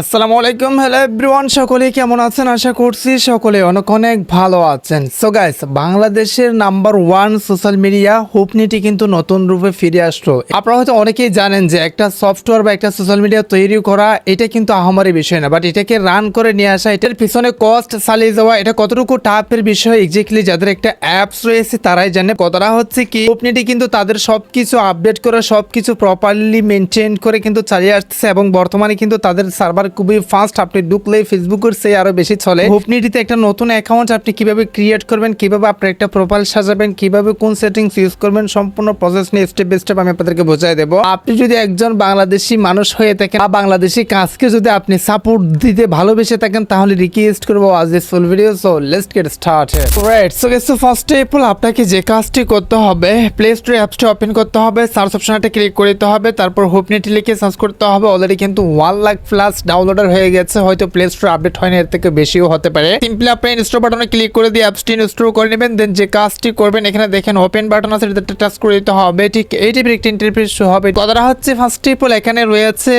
আসসালামু আলাইকুম, hello everyone, সকলে কেমন আছেন? আশা করছি সকলে অনেক অনেক ভালো আছেন। সো গাইস, বাংলাদেশের নাম্বার 1 সোশ্যাল মিডিয়া হুপনিটি কিন্তু নতুন রূপে ফিরে আসলো। আপনারা হয়তো অনেকেই জানেন যে একটা সফটওয়্যার বা একটা সোশ্যাল মিডিয়া তৈরি করা এটা কিন্তু আহামরি বিষয় না, বাট এটাকে রান করে নিয়ে আসা, এটার পিছনে কস্ট চালিয়ে যাওয়া, এটা কতটুকু টাফের বিষয় এক্স্যাক্টলি যাদের একটা অ্যাপস রয়েছে তারাই জানে। কতটা হচ্ছে কি হুপনিটি কিন্তু তাদের সবকিছু আপডেট করে সবকিছু প্রপারলি মেনটেন করে কিন্তু চালিয়ে আসতেছে এবং বর্তমানে কিন্তু তাদের সার্ভার খুবই ফাস্ট। আপনি ঢুকলে ফেসবুকের চেয়ে আরো বেশি চলে। হুপনিটিতে একটা নতুন অ্যাকাউন্ট আপনি কিভাবে ক্রিয়েট করবেন, কিভাবে আপনার একটা প্রোফাইল সাজাবেন, কিভাবে কোন সেটিংস ইউজ করবেন, সম্পূর্ণ প্রসেস নিয়ে স্টেপ বাই স্টেপ আমি আপনাদেরকে বোঝাই দেবো। আপনি যদি একজন বাংলাদেশি মানুষ হয়ে থাকেন বা বাংলাদেশি কাজকে যদি আপনি সাপোর্ট দিতে ভালোবেসে থাকেন তাহলে রিকোয়েস্ট করবো আজ this full video. So let's get started. Right, so guys, first of all আপনাকে যে কাজটি করতে হবে, প্লে স্টোর অ্যাপসটি ওপেন করতে হবে, সার্চ অপশনটা ক্লিক করে দিতে হবে, তারপর হুপনিটি লিখে সার্চ করতে হবে। অলরেডি কিন্তু 1 লাখ প্লাস ডাউনলোডার হয়ে গেছে, হয়তো প্লে স্টোর আপডেট হয়নি, এর থেকে বেশিও হতে পারে। সিম্পলি আপনি ইনস্টল বাটনে ক্লিক করে দিয়ে অ্যাপসটি ইনস্টল করে নেবেন। দেন যে কাজটি করবেন, এখানে দেখেন ওপেন বাটন আছে, এটাতে টাচ করে দিতে হবে। ঠিক এই টাইপের একটা ইন্টারফেস শো হবে। কথাটা হচ্ছে ফার্স্ট অফ অল এখানে রয়েছে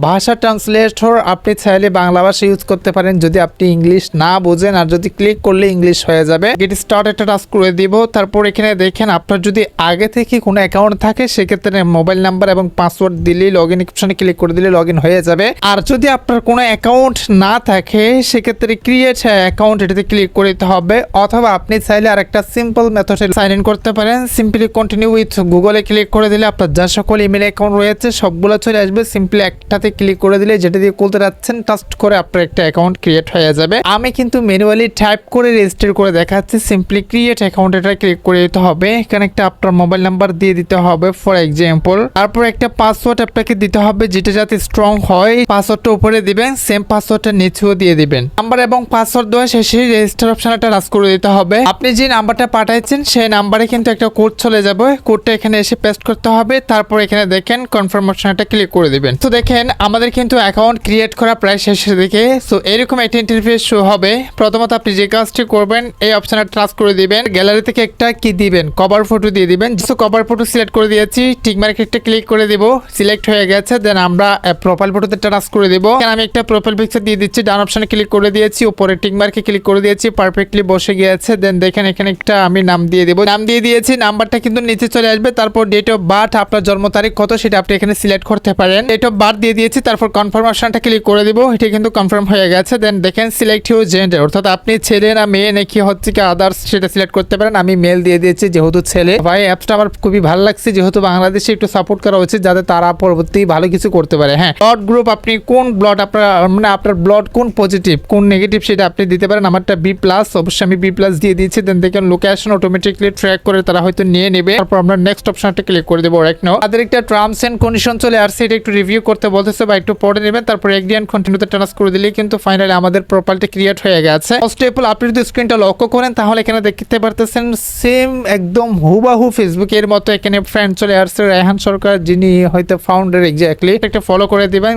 ভাষা ট্রান্সলেটর। আপনি চাইলে বাংলা ভাষা ইউজ করতে পারেন যদি আপনি ইংলিশ না বোঝেন, আর যদি ক্লিক করলে ইংলিশ হয়ে যাবে। গেট স্টার্ট একটা টাচ করে দিব। তারপর এখানে দেখেন আপনার যদি আগে থেকে কোনো অ্যাকাউন্ট থাকে সেক্ষেত্রে মোবাইল নাম্বার এবং পাসওয়ার্ড দিলেই লগ ইন অপশনে ক্লিক করে দিলে লগ ইন হয়ে যাবে। আর যদি আপনার কোনো অ্যাকাউন্ট না থাকে সেক্ষেত্রে ক্রিয়েট অ্যাকাউন্ট এটাতে ক্লিক করে দিতে হবে, অথবা আপনি চাইলে আর একটা সিম্পল মেথডে সাইন ইন করতে পারেন। সিম্পলি কন্টিনিউ উইথ গুগলে ক্লিক করে দিলে আপনার যা সকল ইমেল অ্যাকাউন্ট রয়েছে সবগুলো চলে আসবে। সিম্পলি একটাতে ক্লিক করে দিলে যেটা দিয়ে খুলতে যাচ্ছেন টাস্ট করে আপনার একটা অ্যাকাউন্ট ক্রিয়েট হয়ে যাবে। আমি কিন্তু ম্যানুয়ালি টাইপ করে রেজিস্টার করে দেখাচ্ছি। সিম্পলি ক্রিয়েট অ্যাকাউন্ট এটা ক্লিক করে দিতে হবে। এখানে একটা আপনার মোবাইল নাম্বার দিয়ে দিতে হবে ফর এক্সাম্পল। তারপর একটা পাসওয়ার্ড আপনাকে দিতে হবে যেটা যাতে স্ট্রং হয়। পাসওয়ার্ডটা উপরে দিবেন, সেম পাসওয়ার্ডটা নিচেও দিয়ে দিবেন। নাম্বার এবং পাসওয়ার্ড দেওয়া শেষে রেজিস্টার অপশনটা টাচ করে দিতে হবে। আপনি যে নাম্বারটা পাঠাইছেন সেই নাম্বারে কিন্তু একটা কোড চলে যাবে, কোডটা এখানে এসে পেস্ট করতে হবে। তারপর এখানে দেখেন কনফার্ম অপশনটা ক্লিক করে দিবেন। তো দেখেন আমাদের কিন্তু অ্যাকাউন্ট ক্রিয়েট করা প্রায় শেষের দিকে। সো এরকম একটা ইন্টারফেস শো হবে। প্রথমত আপনি যে কাজটি করবেন এই অপশনটা টাচ করে দিবেন। গ্যালারি থেকে একটা কি দিবেন, কভার ফটো দিয়ে দিবেন। সো কভার ফটো সিলেক্ট করে দিয়েছি, টিক মার্কেটটা ক্লিক করে দিব, সিলেক্ট হয়ে গেছে। দেন আমরা প্রোফাইল ফটোতে টাচ করে দিব। আমি একটা প্রোফাইল পিকচার দিয়ে দিচ্ছি, ডান অপশনে ক্লিক করে দিয়েছি, উপরে টিক মার্কে ক্লিক করে দিয়েছি, পারফেক্টলি বসে গিয়েছে। দেন দেখেন এখানে একটা আমি নাম দিয়ে দেব, নাম দিয়ে দিয়েছি, নাম্বারটা কিন্তু নিচে চলে আসবে। তারপর ডেট অফ বার্থ, আপনার জন্ম তারিখ কত সেটা আপনি এখানে সিলেক্ট করতে পারেন। ডেট অফ বার্থ দিয়ে দিয়েছি, তারপর কনফার্ম অপশনটা ক্লিক করে দিব। এটা কিন্তু কনফার্ম হয়ে গেছে। দেন দেখেন সিলেক্ট ইউর জেন্ডার, অর্থাৎ আপনি ছেলে না মেয়ে নাকি হচ্ছে কি আদার্স সেটা সিলেক্ট করতে পারেন। আমি মেল দিয়ে দিয়েছি যেহেতু ছেলে। ভাই অ্যাপসটা আমার খুবই ভালো লাগছে, যেহেতু বাংলাদেশে একটু সাপোর্ট করা উচিত যাতে তারা পরবর্তী ভালো কিছু করতে পারে। হ্যাঁ, ব্লাড গ্রুপ, আপনি কোন ব্লাড আপনার মানে আপনার ব্লাড কোন পজিটিভ কোন নেগেটিভ সেটা আপনি দিতে পারেন। আমারটা বি প্লাস, অবশ্যই আমি বি প্লাস দিয়ে দিয়েছি। দেন দেখেন লোকেশন অটোমেটিকলি ট্র্যাক করে তারা হয়তো নিয়ে নেবে। তারপর আমরা নেক্সট অপশনটা ক্লিক করে দেবো। রাইট নাও তাদের একটা টার্মস এন্ড কন্ডিশন চলে আসছে, এটা একটু রিভিউ করতে বলতেছে বা একটু পড়ে নেবেন। তারপর এগ্রি এন্ড কন্টিনিউতে টাচ করে দিলেই কিন্তু ফাইনালি আমাদের প্রোফাইলটা ক্রিয়েট হয়ে গেছে। ফার্স্ট অফ অল আপনি যদি স্ক্রিনটা লক্ষ্য করেন তাহলে এখানে দেখতে পারতেছেন সেম একদম হুবাহু ফেসবুকের মতো এখানে ফ্রেন্ড চলে আসছে রায়হান সরকার, যিনি হয়তো ফাউন্ডার এক্স্যাক্টলি। একটা ফলো করে দিবেন,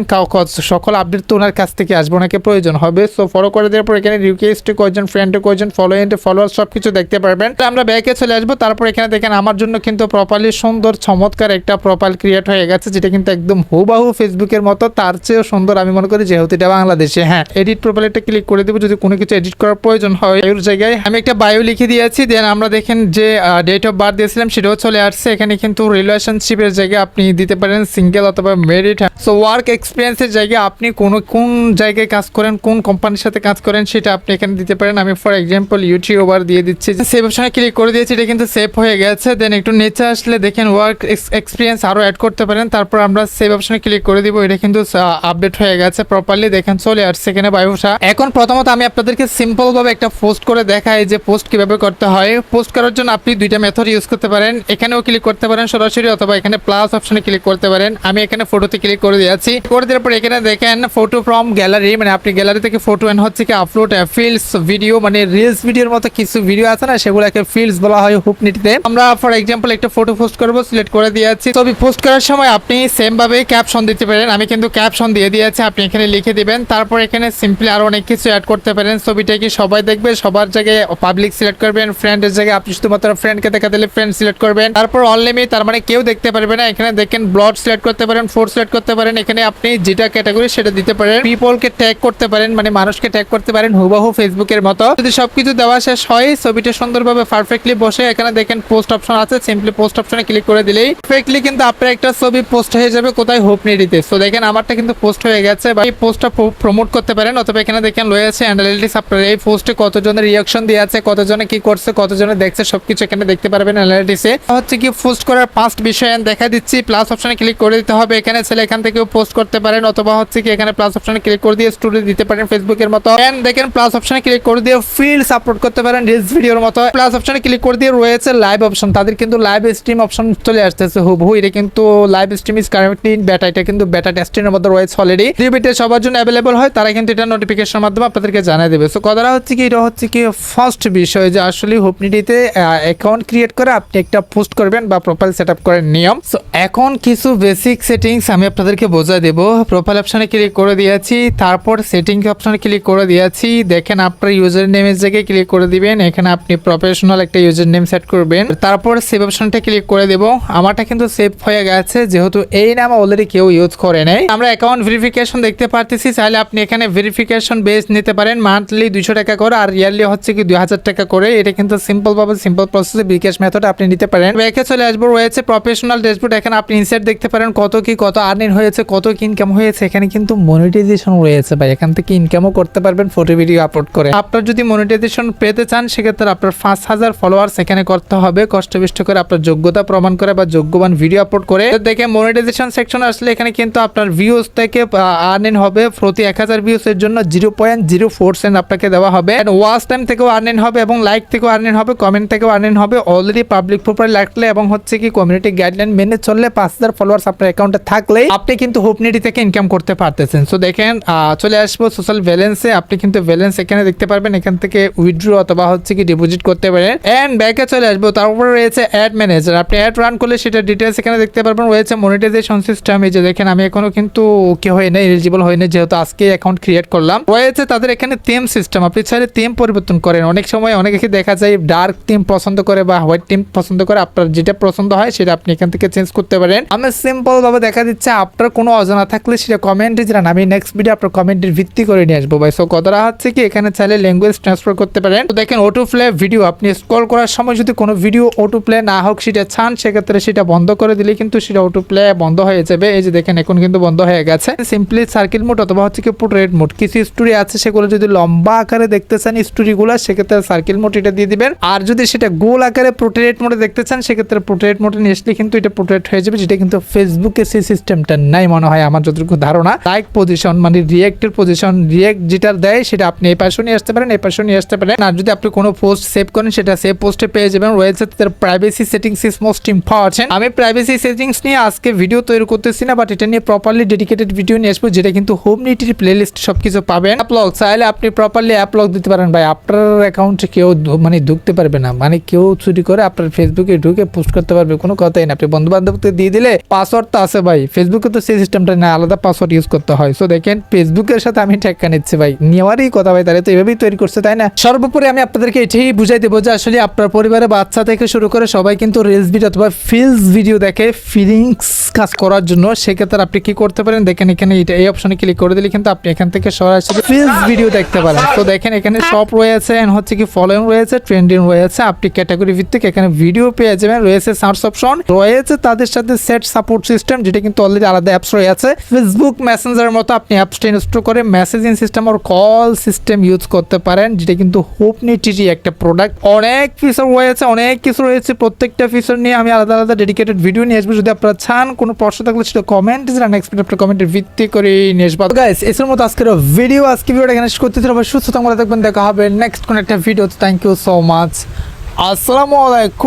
সকল আপডেট তো ওনার কাছ থেকে আসবে, ওনাকে প্রয়োজন হবে। সো ফলো করে দেওয়ার পর এখানে রিকোয়েস্ট কয়েকজন, ফ্রেন্ডে কয়েকজন, ফলোয়ার সবকিছু দেখতে পারবেন। আমরা ব্যাকে চলে আসবো। তারপর এখানে দেখেন আমার জন্য কিন্তু প্রপারলি সুন্দর চমৎকার একটা প্রোফাইল ক্রিয়েট হয়ে গেছে, যেটা কিন্তু একদম হুবাহু ফেসবুকের মতো, তার চেয়েও সুন্দর আমি মনে করি, যেহেতু এটা বাংলাদেশে। হ্যাঁ, এডিট প্রোফাইলটা ক্লিক করে দেবো যদি কোনো কিছু এডিট করার প্রয়োজন হয়। ওই জায়গায় আমি একটা বায়ো লিখে দিয়েছি। দেন আমরা দেখেন যে ডেট অফ বার্থ দিয়েছিলাম সেটাও চলে আসছে। এখানে কিন্তু রিলেশনশিপের জায়গায় আপনি দিতে পারেন সিঙ্গেল অথবা মেরিড। সো ওয়ার্ক এক্সপিরিয়েন্সের জায়গায় আপনি কোন জায়গায় কাজ করেন, কোন কোম্পানির সাথে কাজ করেন সেটা আপনি এখানে দিতে পারেন। আমি ফর এক্সাম্পল ইউটিউবার দিয়ে দিচ্ছি। সেভ অপশনে ক্লিক করে দিয়েছি, এটা কিন্তু সেভ হয়ে গেছে। দেন একটু নিচে আসলে দেখেন ওয়ার্ক এক্সপিরিয়েন্স আরও অ্যাড করতে পারেন। তারপর আমরা সেভ অপশনে ক্লিক করে দিব, এটা কিন্তু আপডেট হয়ে গেছে প্রপারলি। দেখেন চলে আসছে এখানে বায়োটা। এখন প্রথমত আমি আপনাদেরকে সিম্পল ভাবে একটা পোস্ট করে দেখাই যে পোস্ট কিভাবে করতে হয়। পোস্ট করার জন্য আপনি দুইটা মেথড ইউজ করতে পারেন, এখানেও ক্লিক করতে পারেন সরাসরি, অথবা এখানে প্লাস অপশনে ক্লিক করতে পারেন। আমি এখানে ফটোতে ক্লিক করে দিয়েছি। করে দেওয়ার পর এখানে দেখেন ফটো ফ্রম গ্যালারি, মানে আপনি গ্যালারি থেকে ফটো এন্ড হচ্ছে কি আপলোড ফিল্ডস ভিডিও, মানে রিলস ভিডিওর মতো কিছু ভিডিও আছে না, সেগুলোকে ফিল্ডস বলা হয় হুপনিটিতে। আমরা ফর এক্সাম্পল একটা ফটো পোস্ট করবো, সিলেক্ট করে দিয়েছি। ছবি পোস্ট করার সময় আপনি সেম ভাবে ক্যাপশন দিতে পারেন। আমি কিন্তু ক্যাপশন দিয়ে দিয়েছি, আপনি এখানে লিখে দিবেন। তারপর এখানে সিম্পলি আরো অনেক কিছু অ্যাড করতে পারেন। ছবিটা কি সবাই দেখবে, সবার জায়গায় পাবলিক সিলেক্ট করবেন, ফ্রেন্ডের জায়গায় আপনি শুধুমাত্র ফ্রেন্ডকে দেখা দিলে ফ্রেন্ড সিলেক্ট করবেন। তারপর অনলিমি, তার মানে কেউ দেখতে পারবে না। এখানে দেখেন ব্লড সিলেক্ট করতে পারেন, ফোর সিলেক্ট করতে পারেন। এখানে আপনি যেটা ক্যাটাগরি সেটা এটা দিতে পারেন, পিপলকে ট্যাগ করতে পারেন, মানে মানুষকে ট্যাগ করতে পারেন হুবহু ফেসবুকের মতো। যদি সবকিছু দেওয়া শেষ হয়, ছবিটা সুন্দরভাবে পারফেক্টলি বসে এখানে দেখেন পোস্ট অপশন আছে, সিম্পলি পোস্ট অপশনে ক্লিক করে দিলেই পারফেক্টলি কিন্তু আপনার একটা ছবি পোস্ট হয়ে যাবে কোথায়, হোপনিটিতে। সো দেখেন আমারটা কিন্তু পোস্ট হয়ে গেছে, বা এই পোস্টটা প্রমোট করতে পারেন, অথবা এখানে দেখেন রয়েছে অ্যানালিটিক্স, আপনার এই পোস্টে কতজনের রিঅ্যাকশন দিয়ে আছে, কতজনে কি করছে, কতজনে দেখছে, সবকিছু এখানে দেখতে পারবেন অ্যানালিটিক্সে। হচ্ছে কি পোস্ট করার 5 বিষয় দেখা দিচ্ছি, প্লাস অপশনে ক্লিক করে দিতে হবে, এখানে ছেলে এখান থেকেও পোস্ট করতে পারেন, অথবা হচ্ছে কি এখানে প্লাস অপশনে ক্লিক করে দিয়ে স্টোরি দিতে পারেন ফেসবুকের মতো। এন্ড দেখেন প্লাস অপশনে ক্লিক করে দিয়ে ফিল্ডস আপলোড করতে পারেন রিলস ভিডিওর মতো। প্লাস অপশনে ক্লিক করে দিয়ে রয়েছে লাইভ অপশন, তাদের কিন্তু লাইভ স্ট্রিম অপশন চলে আসতেছে হুবহু। এটা কিন্তু live stream is currently in বেটা, এটা কিন্তু বেটা টেস্টিংয়ের মধ্যে রয়েছে অলরেডি। যে বেটা সবার জন্য অ্যাভেলেবল হয় তারা কিন্তু এটা নোটিফিকেশনের মাধ্যমে আপনাদেরকে জানিয়ে দেবে। সো কথাটা হচ্ছে কি, এটা হচ্ছে কি ফার্স্ট বিষয় যে আসলে হোপনিটিতে অ্যাকাউন্ট ক্রিয়েট করে আপনি একটা পোস্ট করবেন বা প্রোফাইল সেট আপ করার নিয়ম। সো এখন কিছু বেসিক সেটিংস আমি আপনাদেরকে বোঝা দেব। প্রোফাইল অপশনে ক্লিক করে দিয়েছি, তারপর সেটিংস অপশনে ক্লিক করে দিয়েছি। দেখেন আপনার ইউজার নেমের জায়গায় ক্লিক করে দিবেন, এখানে আপনি প্রফেশনাল একটা ইউজার নেম সেট করবেন, তারপর সেভ অপশনটা ক্লিক করে দেব। আমারটা কিন্তু সেভ হয়ে গেছে, যেহেতু এই নাম অলরেডি কেউ ইউজ করে নাই। আমরা অ্যাকাউন্ট ভেরিফিকেশন দেখতে পারতেছি, চাইলে আপনি এখানে ভেরিফিকেশন বেস নিতে পারেন, মান্থলি 200 টাকা করে, আর ইয়ারলি হচ্ছে কি 2000 টাকা করে। এটা কিন্তু সিম্পল ভাবে সিম্পল প্রসেসে বিকাশ মেথড আপনি নিতে পারেন। ব্যাকে চলে আসবো, রয়েছে প্রফেশনাল ড্যাশবোর্ড, এখানে আপনি ইনসাইট দেখতে পারেন কত কি কত আর্নিং হয়েছে, কত কি ইনকাম হয়েছে। এখানে কিন্তু মনিটাইজেশন রয়েছে ভাই, এখান থেকে ইনকামও করতে পারবেন ফটো ভিডিও আপলোড করে। আপনার যদি মনিটাইজেশন পেতে চান সেক্ষেত্রে আপনার 5000 ফলোয়ার্স এখানে করতে হবে, কষ্টবিষ্ট করে আপনার যোগ্যতা প্রমাণ করে বা যোগ্যবান ভিডিও আপলোড করে। দেখে মনিটাইজেশন সেকশন আসলে এখানে কিন্তু আপনার ভিউজ থেকে আর্নিং হবে, প্রতি 1000 ভিউজ এর জন্য 0.04 সেন্ট আপনাকে দেওয়া হবে। ওয়াচ টাইম থেকেও আর্নিং হবে এবং লাইক থেকেও আর্নিং হবে, কমেন্ট থেকেও আর্নিং হবে। অলরেডি পাবলিক প্রোফাইল রাখলে এবং হচ্ছে কি কমিউনিটি গাইডলাইন মেনে চললে 5000 ফলোয়ার্স আপনার অ্যাকাউন্টে থাকলে আপনি কিন্তু হোপনিটি থেকে ইনকাম করতে পারতেছেন। সো দেখেন চলে আসবো সোশ্যাল ব্যালেন্সে, আপনি কিন্তু ব্যালেন্স এখানে দেখতে পারবেন, এখান থেকে উইথড্র অথবা হচ্ছে কি ডিপোজিট করতে পারেন। এন্ড ব্যাকে চলে আসবো, তারপরে রয়েছে অ্যাড ম্যানেজার, আপনি অ্যাড রান করলে সেটা ডিটেলস এখানে দেখতে পারবেন। রয়েছে মনিটাইজেশন সিস্টেম, এই যে দেখেন আমি এখনো কিন্তু কি হয় না, এলিজিবল হয় না, যেহেতু আজকে অ্যাকাউন্ট ক্রিয়েট করলাম। রয়েছে তাদের এখানে থিম সিস্টেম, আপনি চাইলে থিম পরিবর্তন করেন। অনেক সময় অনেকে দেখা যায় ডার্ক থিম পছন্দ করে বা হোয়াইট থিম পছন্দ করে, আপনার যেটা পছন্দ হয় সেটা আপনি এখান থেকে চেঞ্জ করতে পারেন। আমি সিম্পল ভাবে দেখা দিচ্ছে, আপনার কোনো অজানা থাকলে সেটা কমেন্টে জানান, আমি নেক্সট ভিডিও আপনার কমেন্টের ভিত্তি করে নিয়ে আসবো ভাই। সো কথাটা হচ্ছে কি এখানে চাইলে ল্যাঙ্গুয়েজ ট্রান্সফার করতে পারেন। তো দেখেন অটো প্লে ভিডিও, আপনি স্ক্রল করার সময় যদি কোনো ভিডিও অটো প্লে না হোক সেটা চান, সেক্ষেত্রে সেটা বন্ধ করে দিলে কিন্তু সেটা অটো প্লে বন্ধ হয়ে যাবে। এই যে দেখেন এখন কিন্তু বন্ধ হয়ে গেছে। সিম্পলি সার্কেল মোড অথবা হচ্ছে কি পোর্ট্রেট মোড, কিছু স্টোরি আছে সেগুলো যদি লম্বা আকারে দেখতে চান স্টোরিগুলো, সেক্ষেত্রে সার্কেল মোড এটা দিয়ে দিবেন। আর যদি সেটা গোল আকারে পোর্ট্রেট মোডে দেখতে চান সেক্ষেত্রে পোর্ট্রেট মোডে নিয়ে আসলে কিন্তু এটা পোর্ট্রেট হয়ে যাবে, যেটা কিন্তু ফেসবুকে সেই সিস্টেমটা নাই মনে হয় আমার যতটুকু ধারণা। লাইক পজিশন মানে রিয়েক্টের পজিশন, রিয়েক্ট যেটা দেয় সেটা আপনি এই পাশে নিয়ে আসতে পারেন, এই পাশে নিয়ে আসতে পারেন। আর যদি আপনি কোনো পোস্ট সেভ করেন সেটা সেভ পোস্টে পেয়ে যাবেন। রয়েছে তাদের privacy settings is most important. আমি প্রাইভেসি সেটিংস নিয়ে আজকে ভিডিও তৈরি করতেছি না, বাট এটা নিয়ে প্রপারলি ডেডিকেটেড ভিডিও নিয়ে আসবো, যেটা কিন্তু হোপনিটির প্লেলিস্ট সবকিছু পাবেন। অ্যাপলগ চাইলে আপনি প্রপারলি অ্যাপলগ দিতে পারেন ভাই, আপনার অ্যাকাউন্টে কেউ মানে ঢুকতে পারবে না, মানে কেউ চুরি করে আপনার ফেসবুকে ঢুকে পোস্ট করতে পারবে, কোনো কথাই না। আপনি বন্ধু বান্ধবকে দিয়ে দিলে পাসওয়ার্ড তো আছে ভাই, ফেসবুকে তো সেই সিস্টেমটা না, আলাদা পাসওয়ার্ড ইউজ করতে হয়। সো দেখেন ফেসবুকের সাথে আমি ঠেক্কা নিচ্ছি ভাই, নেওয়ারই কথা ভাই, তাহলে তো এভাবেই তৈরি করছে তাই না। সর্বোপরি আমি আপনাদেরকে এটাই বুঝাই দেবো যে আসলে আপনার পরিবারের বাচ্চা থেকে শুরু করে সবাই কিন্তু রিলস ভিডিও অথবা ফিলস ভিডিও দেখে ফিলিংস কাজ করার জন্য। সেক্ষেত্রে আপনি কি করতে পারেন, দেখেন এখানে এই অপশনে ক্লিক করে দিলে কিন্তু আপনি এখান থেকে সরাসরি ফিলস ভিডিও দেখতে পারেন। তো দেখেন এখানে সব রয়েছে, হচ্ছে কি ফলোইং রয়েছে, ট্রেন্ডিং রয়েছে, আপনি ক্যাটাগরি ভিত্তিক এখানে ভিডিও পেয়ে যাবেন। রয়েছে সার্চ অপশন, রয়েছে তাদের সাথে সেট সাপোর্ট সিস্টেম, যেটা কিন্তু অলরেডি আলাদা অ্যাপস রয়েছে। ফেসবুক মেসেঞ্জারের মতো আপনি অ্যাপসটা ইনস্টল করে মেসেজিং সিস্টেম আর কল সিস্টেম ইউজ করতে পারেন, যেটা কিন্তু হোপনিটির একটা প্রোডাক্ট। অনেক ফিচার রয়েছে, অনেক কিছু রয়েছে, প্রত্যেকটা ফিচার নিয়ে আমি আলাদা আলাদা ডেডিকেটেড ভিডিও নিয়ে আসবো। যদি আপনারা চান কোনো প্রশ্ন থাকলে সেটা কমেন্ট জানান, নেক্সট ভিডিও আপনার কমেন্টের ভিত্তি করে নিয়ে আসবো। গাইস এর মতো আজকের ভিডিওটা এখানে শেষ করতে হবে। সুস্থ থাকবেন, দেখা হবে নেক্সট কোন একটা video. Thank you so much, আসসালামু আলাইকুম।